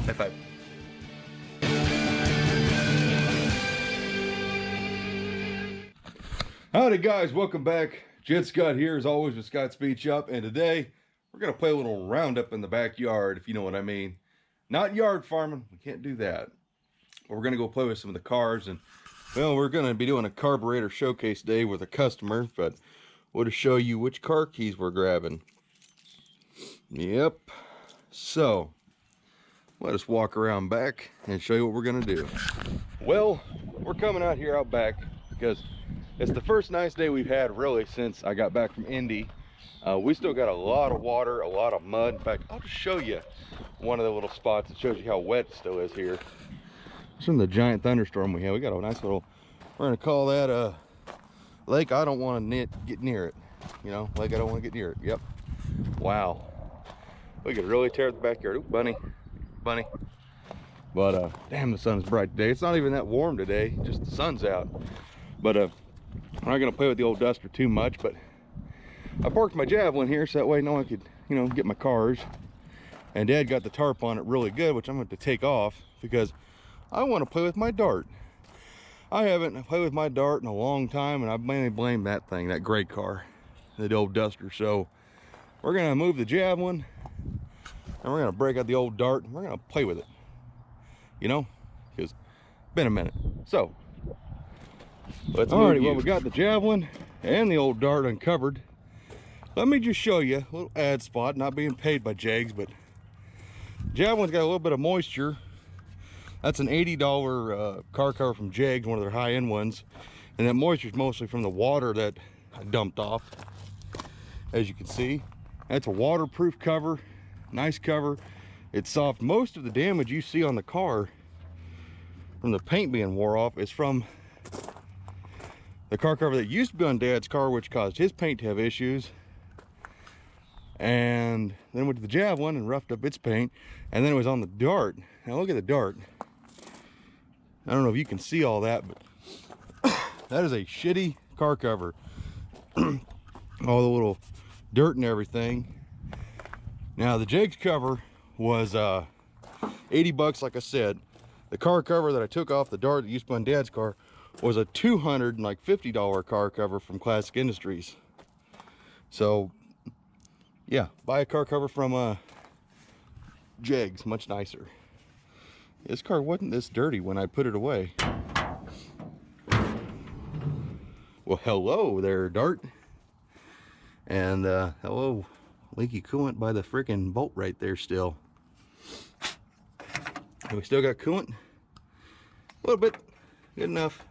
High five. Howdy guys, welcome back. Jet Scott here as always with Scott Speech Up, and today we're gonna play a little roundup in the backyard, if you know what I mean. Not yard farming, we can't do that. But we're gonna go play with some of the cars, and well, we're gonna be doing a carburetor showcase day with a customer, but we'll just show you which car keys we're grabbing. Yep. So let us walk around back and show you what we're gonna do. Well, we're coming out here out back because it's the first nice day we've had really since I got back from Indy. We still got a lot of water, a lot of mud. In fact, I'll just show you one of the little spots that shows you how wet it still is here. It's from the giant thunderstorm we had. We got a nice little, we're gonna call that a lake I don't want to get near it. You know, lake I don't want to get near it. Yep. Wow. We could really tear up the backyard. Ooh, bunny. But damn, the sun is bright today. It's not even that warm today, just the sun's out. But I'm not gonna play with the old duster too much, but I parked my Javelin here so that way no one could, you know, get my cars. And Dad got the tarp on it really good, which I'm going to take off because I want to play with my Dart. I haven't played with my Dart in a long time, and I mainly blame that thing, that gray car, the old duster. So we're gonna move the Javelin and we're gonna break out the old Dart and we're gonna play with it, you know, because it's been a minute. So let's alrighty, well, we got the Javelin and the old Dart uncovered. Let me just show you a little ad spot, not being paid by Jags, but Javelin's got a little bit of moisture. That's an $80 car cover from Jags, one of their high-end ones, and that moisture is mostly from the water that I dumped off. As you can see, that's a waterproof cover, nice cover. It's soft. Most of the damage you see on the car from the paint being wore off is from the car cover that used to be on Dad's car, which caused his paint to have issues. And then went to the Javelin and roughed up its paint, and then it was on the Dart. Now look at the Dart. I don't know if you can see all that, but that is a shitty car cover. All the little dirt and everything. Now the Jags cover was 80 bucks, like I said. The car cover that I took off the Dart that used to be on Dad's car was a $250 car cover from Classic Industries. So yeah, buy a car cover from Jags, much nicer. This car wasn't this dirty when I put it away. Well, hello there, Dart. And hello, leaky coolant by the freaking bolt right there still. And we still got coolant. A little bit, good enough.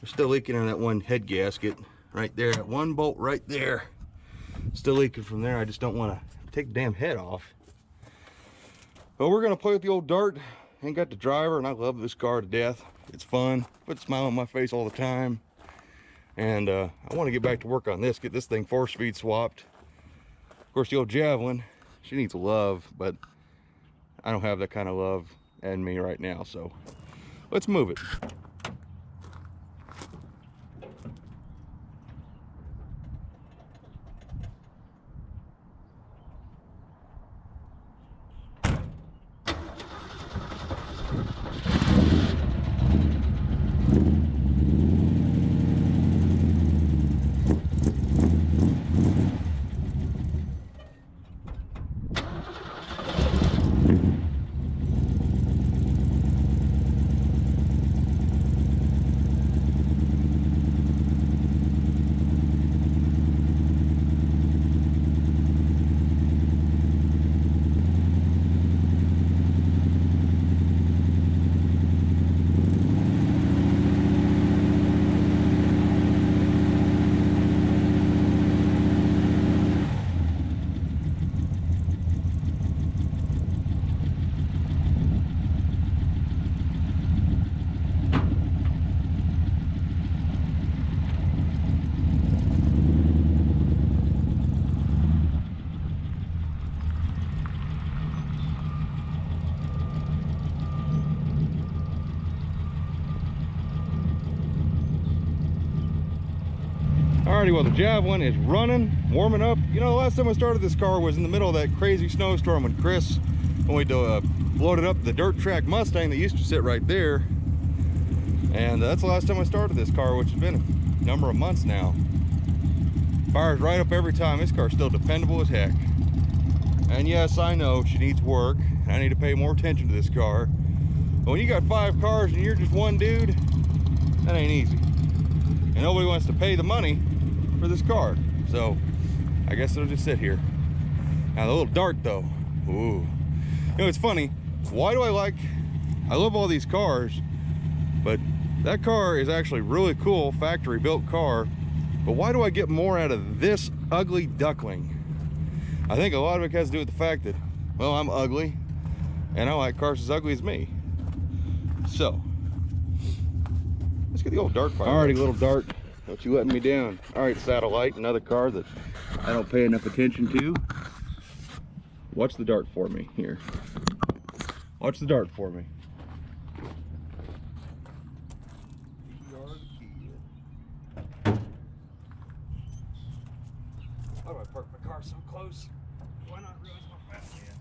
We're still leaking on that one head gasket right there, that one bolt right there. Still leaking from there. I just don't want to take the damn head off. But we're gonna play with the old Dart. Ain't got the driver, and I love this car to death. It's fun, puts a smile on my face all the time. And I want to get back to work on this, get this thing 4-speed swapped. Of course, the old Javelin, she needs love, but I don't have that kind of love in me right now, so let's move it. Alrighty, well, the Javelin is running, warming up. You know, the last time I started this car was in the middle of that crazy snowstorm when Chris when we loaded up the dirt track Mustang that used to sit right there. And that's the last time I started this car, which has been a number of months now. Fires right up every time. This car's still dependable as heck. And yes, I know she needs work. I need to pay more attention to this car. But when you got 5 cars and you're just one dude, that ain't easy. And nobody wants to pay the money for this car. So I guess it'll just sit here. Now the little Dart though, ooh. You know, it's funny. Why do I love all these cars, but that car is actually really cool, factory built car. But why do I get more out of this ugly duckling? I think a lot of it has to do with the fact that, well, I'm ugly and I like cars as ugly as me. So let's get the old Dart fire. Alrighty, little Dart, don't you letting me down. All right, Satellite, another car that I don't pay enough attention to. Watch the Dart for me here. Watch the Dart for me. Why do I park my car so close? Why not realize how fast I am?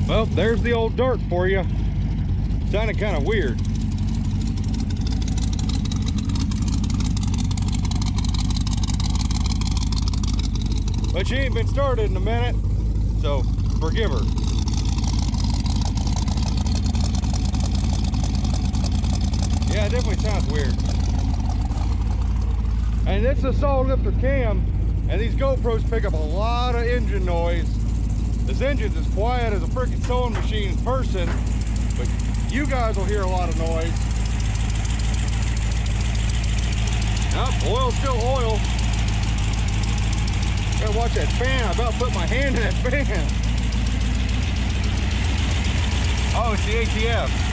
Well, there's the old Dart for you. Sounded kind of weird. But she ain't been started in a minute, so forgive her. Yeah, it definitely sounds weird. And it's a solid lifter cam, and these GoPros pick up a lot of engine noise. This engine's as quiet as a freaking sewing machine in person, but you guys will hear a lot of noise. Nope, oil's still oil. Gotta watch that fan. I about put my hand in that fan. Oh, it's the ATF.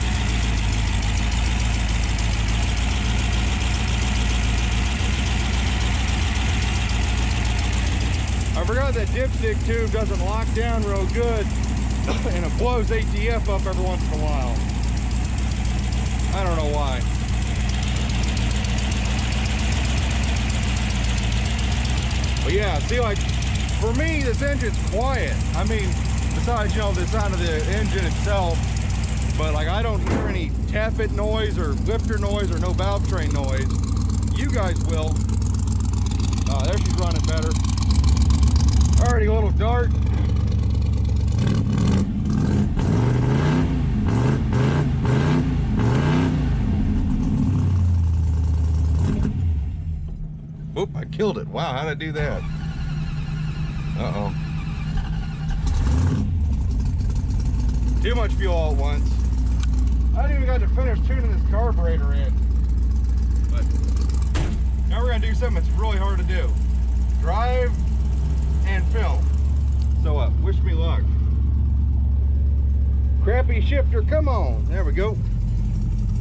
I forgot that dipstick tube doesn't lock down real good and it blows ATF up every once in a while. I don't know why. But yeah, see, like, for me, this engine's quiet. I mean, besides, you know, the sound of the engine itself, but like, I don't hear any tappet noise or lifter noise or no valve train noise. You guys will. There she's running better. Alrighty, little Dart. Oop, I killed it. Wow, how'd I do that? Uh-oh. Too much fuel all at once. I didn't even got to finish tuning this carburetor in. But now we're gonna do something that's really hard to do. Drive and film. So wish me luck. Crappy shifter, come on. There we go.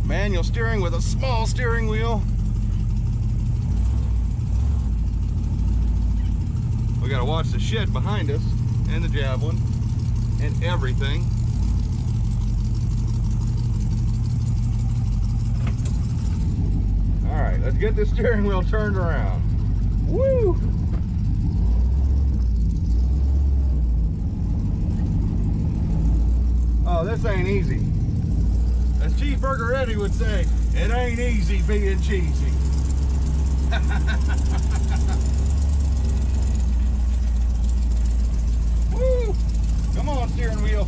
Manual steering with a small steering wheel. We gotta watch the shed behind us and the Javelin and everything. All right, let's get this steering wheel turned around. Woo! Oh, this ain't easy. As Cheeseburger Eddie would say, it ain't easy being cheesy. Woo! Come on, steering wheel.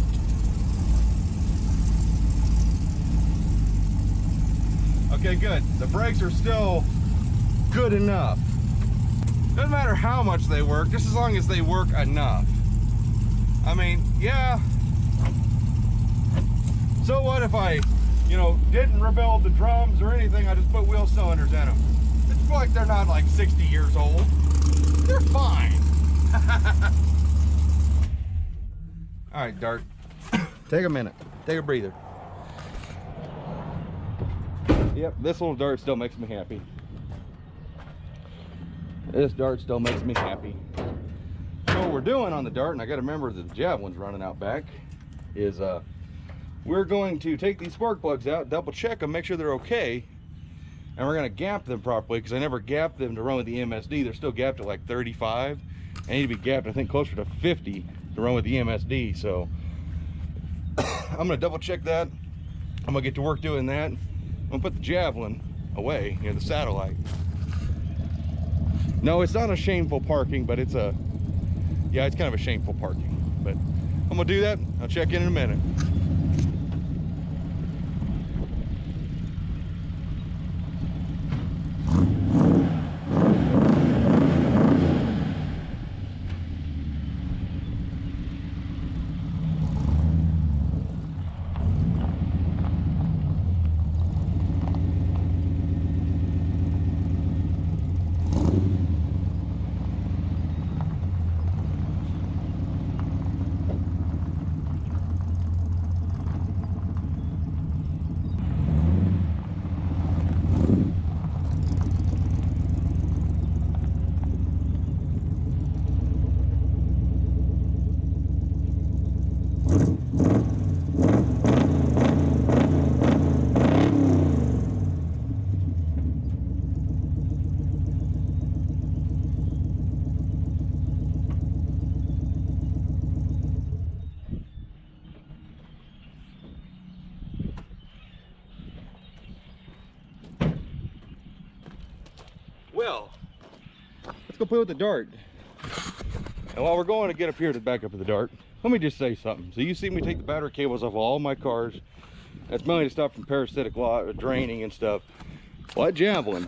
Okay, good. The brakes are still good enough. Doesn't matter how much they work, just as long as they work enough. I mean, yeah. So what if I, you know, didn't rebuild the drums or anything? I just put wheel cylinders in them. It's like they're not like 60 years old. They're fine. All right, Dart. Take a minute. Take a breather. Yep, this little Dart still makes me happy. This Dart still makes me happy. So what we're doing on the Dart, and I got to remember that the Javelin's running out back, is we're going to take these spark plugs out, double check them, make sure they're okay, and we're going to gap them properly, because I never gapped them to run with the MSD. They're still gapped at like 35. I need to be gapped, I think, closer to 50 to run with the MSD. So I'm going to double check that. I'm going to get to work doing that. I'm going to put the Javelin away, you know, the satellite. No, it's not a shameful parking, but it's a, yeah, it's kind of a shameful parking. But I'm going to do that. I'll check in a minute. Well, let's go play with the Dart. And while we're going to get up here to back up with the Dart, let me just say something. So you see me take the battery cables off all my cars. That's mainly to stop from parasitic draining and stuff. Well, that Javelin,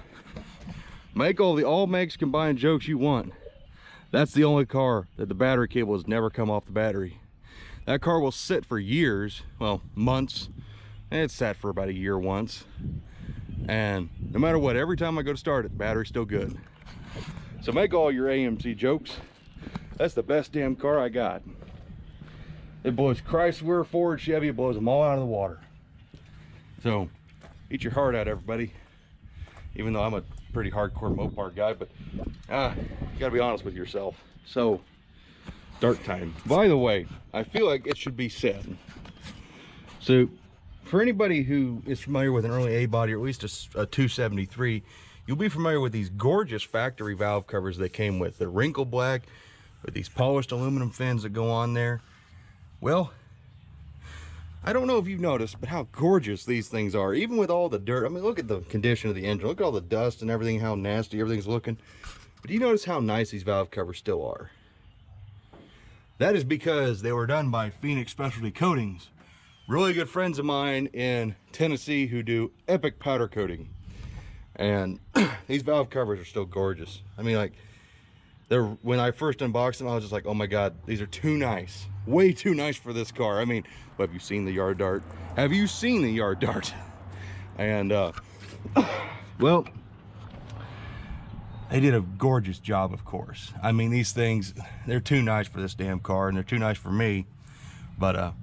make all makes combined jokes you want. That's the only car that the battery cable has never come off the battery. That car will sit for years, well, months. And it sat for about a year once. And no matter what, every time I go to start it, the battery's still good. So make all your AMC jokes. That's the best damn car I got. It blows Chrysler, Ford, Chevy, it blows them all out of the water. So eat your heart out, everybody. Even though I'm a pretty hardcore Mopar guy, but you gotta be honest with yourself. So Dart time. By the way, I feel like it should be said. So for anybody who is familiar with an early A body, or at least a 273, you'll be familiar with these gorgeous factory valve covers they came with. They're wrinkle black with these polished aluminum fins that go on there. Well, I don't know if you've noticed, but how gorgeous these things are, even with all the dirt. I mean, look at the condition of the engine. Look at all the dust and everything, how nasty everything's looking. But do you notice how nice these valve covers still are? That is because they were done by Phoenix Specialty Coatings. Really good friends of mine in Tennessee who do epic powder coating. And these valve covers are still gorgeous. I mean, like, when I first unboxed them, I was just like, oh my God, these are too nice. Way too nice for this car. I mean, well, have you seen the Yard Dart? Have you seen the Yard Dart? And, well, they did a gorgeous job, of course. I mean, these things, they're too nice for this damn car, and they're too nice for me. But,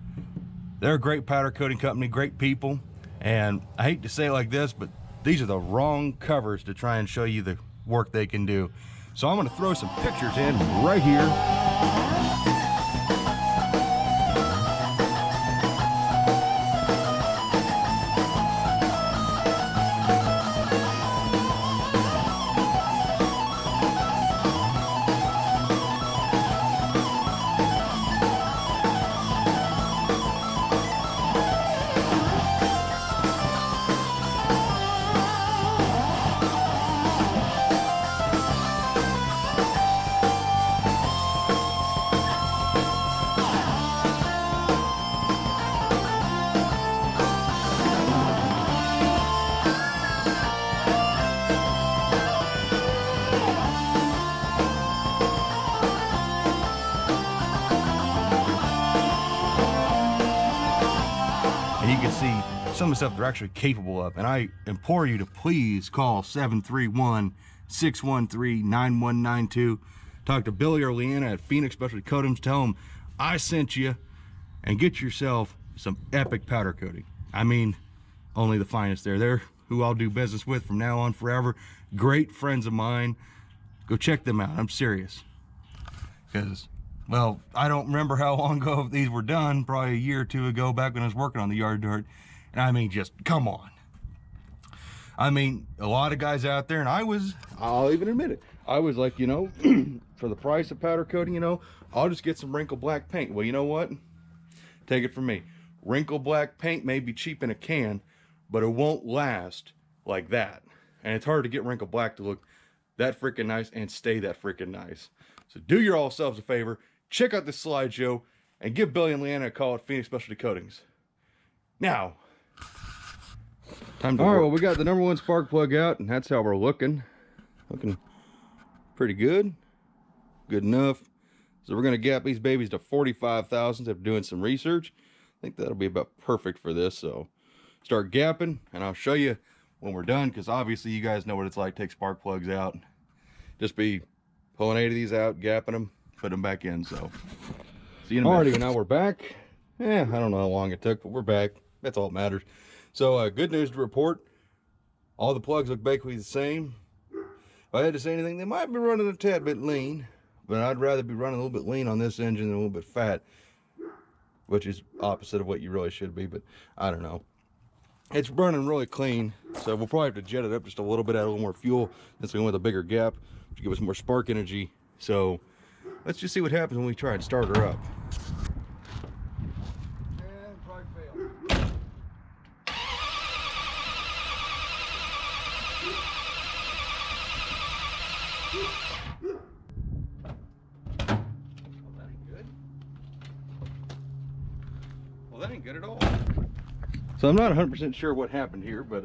they're a great powder coating company, great people. And I hate to say it like this, but these are the wrong covers to try and show you the work they can do. So I'm gonna throw some pictures in right here. And you can see some of the stuff they're actually capable of. And I implore you to please call 731-613-9192. Talk to Billy or Leanna at Phoenix Specialty Coatings. Tell them I sent you, and get yourself some epic powder coating. I mean, only the finest there. They're who I'll do business with from now on forever. Great friends of mine. Go check them out. I'm serious. Because, well, I don't remember how long ago these were done. Probably a year or two ago, back when I was working on the yard dart. And I mean, just come on. I mean, a lot of guys out there, and I'll even admit it, I was like, you know, for the price of powder coating, you know, I'll just get some wrinkle black paint. Well, you know what? Take it from me. Wrinkle black paint may be cheap in a can, but it won't last like that. And it's hard to get wrinkle black to look that freaking nice and stay that freaking nice. So do your all selves a favor, check out this slideshow, and give Billy and Leanna a call at Phoenix Specialty Coatings. Now, time to work. Well, we got the #1 spark plug out, and that's how we're looking. Looking pretty good. Good enough. So we're gonna gap these babies to 45 thousandths after doing some research. I think that'll be about perfect for this. So start gapping, and I'll show you when we're done, because obviously you guys know what it's like to take spark plugs out. Just be pulling 8 of these out, gapping them, put them back in. So see you in a minute. Alrighty, now we're back. I don't know how long it took, but we're back. That's all that matters. So good news to report. All the plugs look basically the same. If I had to say anything, they might be running a tad bit lean, but I'd rather be running a little bit lean on this engine than a little bit fat, which is opposite of what you really should be, but I don't know. It's running really clean, so we'll probably have to jet it up just a little bit, add a little more fuel. That's going with a bigger gap to give us more spark energy. So let's just see what happens when we try and start her up. And probably fail. Well, that ain't good. Well, that ain't good at all. So I'm not 100% sure what happened here, but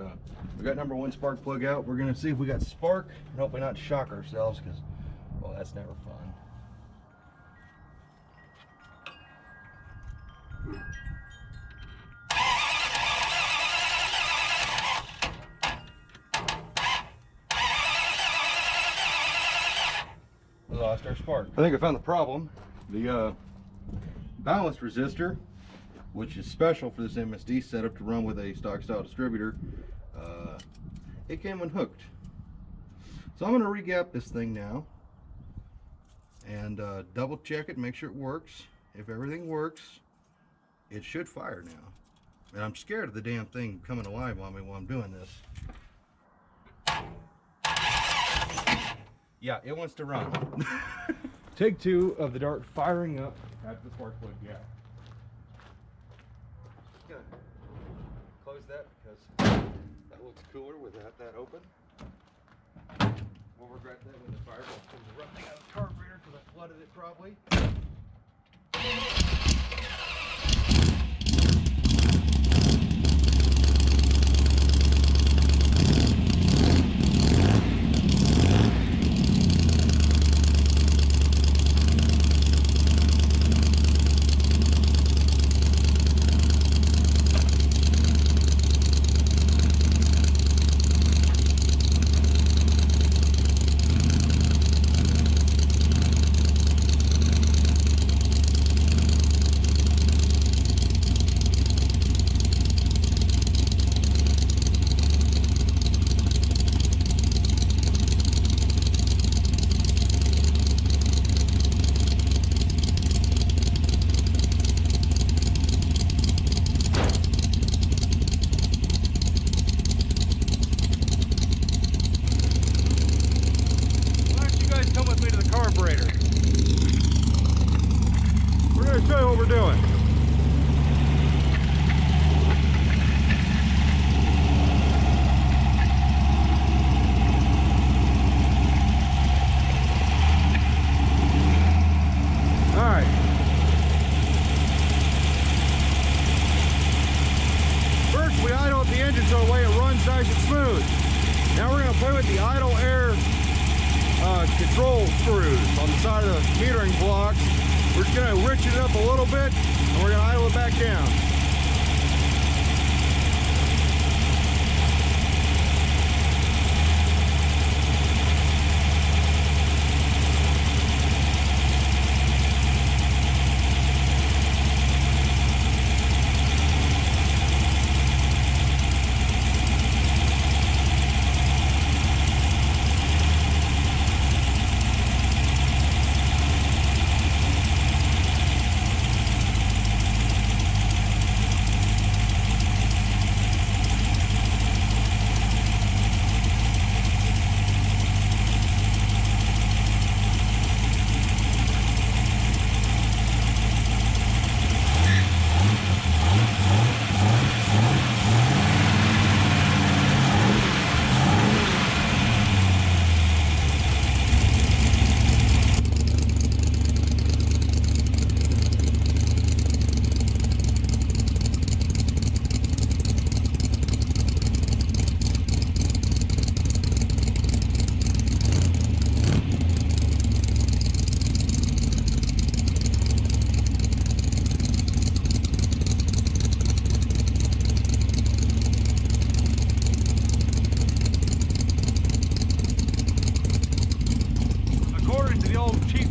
we got #1 spark plug out. We're gonna see if we got spark and hopefully not shock ourselves, because, well, that's never fun. We lost our spark. I think I found the problem. The ballast resistor, which is special for this MSD setup to run with a stock style distributor, it came unhooked. So I'm going to re-gap this thing now and double check it, make sure it works. If everything works, it should fire now. And I'm scared of the damn thing coming alive on me while I'm doing this. Yeah, it wants to run. Take 2 of the dart firing up at the spark plug gap. Close that because that looks cooler without that open. We'll regret that when the fireball comes erupting out of the carburetor because I flooded it probably. what we're doing. All right. First, we idle the engine so the way it runs nice and smooth. Now we're going to play with the idle air control screws on the side of the metering blocks. We're just going to rich it up a little bit, and we're going to idle it back down.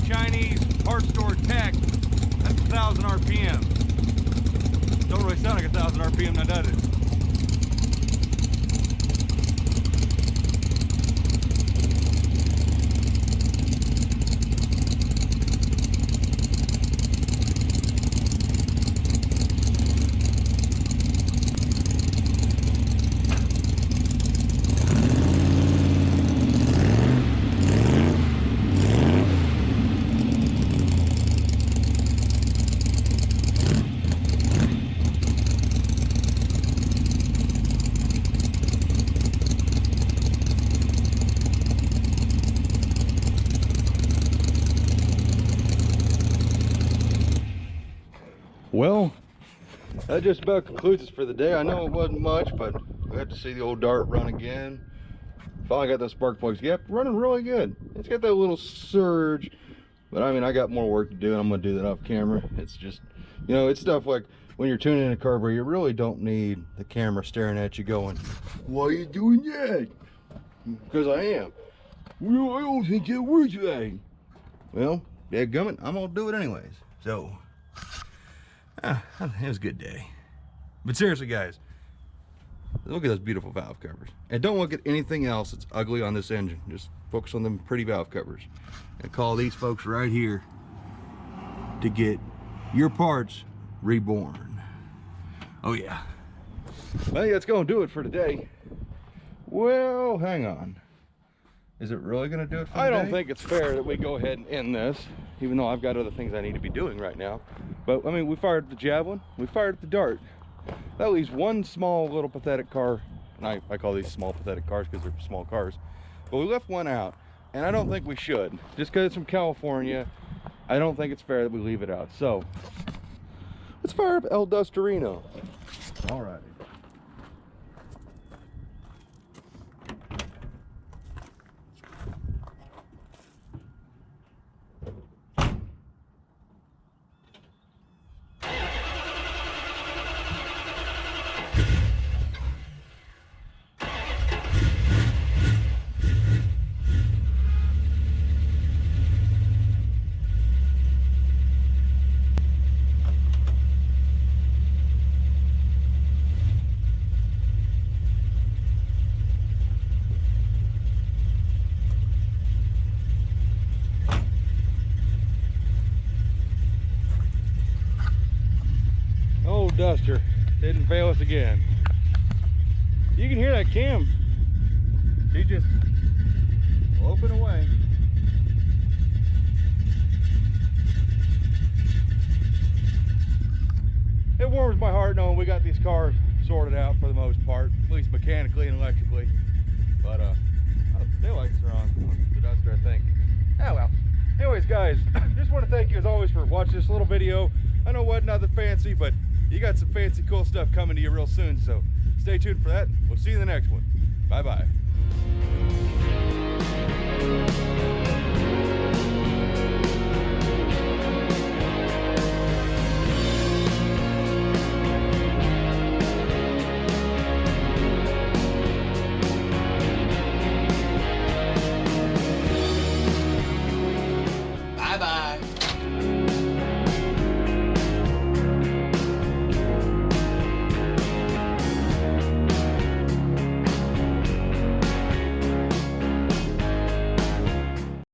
Chinese parts store tech, that's 1,000 RPM. Don't really sound like 1,000 RPM now, does it? Well, that just about concludes us for the day. I know it wasn't much, but we had to see the old Dart run again. Finally got those spark plugs. Yep, running really good. It's got that little surge, but I mean, I got more work to do, and I'm gonna do that off camera. It's just, you know, it's stuff like when you're tuning in a carburetor, you really don't need the camera staring at you going, "Why are you doing that?" Because I am. Well, I don't think that works right. Well, dadgummit, I'm gonna do it anyways. So. It was a good day. But seriously, guys, look at those beautiful valve covers. And don't look at anything else that's ugly on this engine. Just focus on them pretty valve covers. And call these folks right here to get your parts reborn. Oh yeah. I think that's gonna do it for today. Well, hang on. Is it really gonna do it for today? I don't think it's fair that we go ahead and end this, even though I've got other things I need to be doing right now. But I mean, we fired the Javelin, we fired the Dart. That leaves one small little pathetic car, and I call these small pathetic cars because they're small cars. But we left one out, and I don't think we should. Just because it's from California, I don't think it's fair that we leave it out. So, let's fire up El Dustarino. All right. Duster didn't fail us again. You can hear that cam. He just open away. it warms my heart knowing we got these cars sorted out for the most part, at least mechanically and electrically. But the taillights are on the Duster, I think. Oh well. Anyways, guys, just want to thank you as always for watching this little video. I know what, nothing fancy, but you got some fancy cool stuff coming to you real soon, so stay tuned for that. We'll see you in the next one. Bye bye.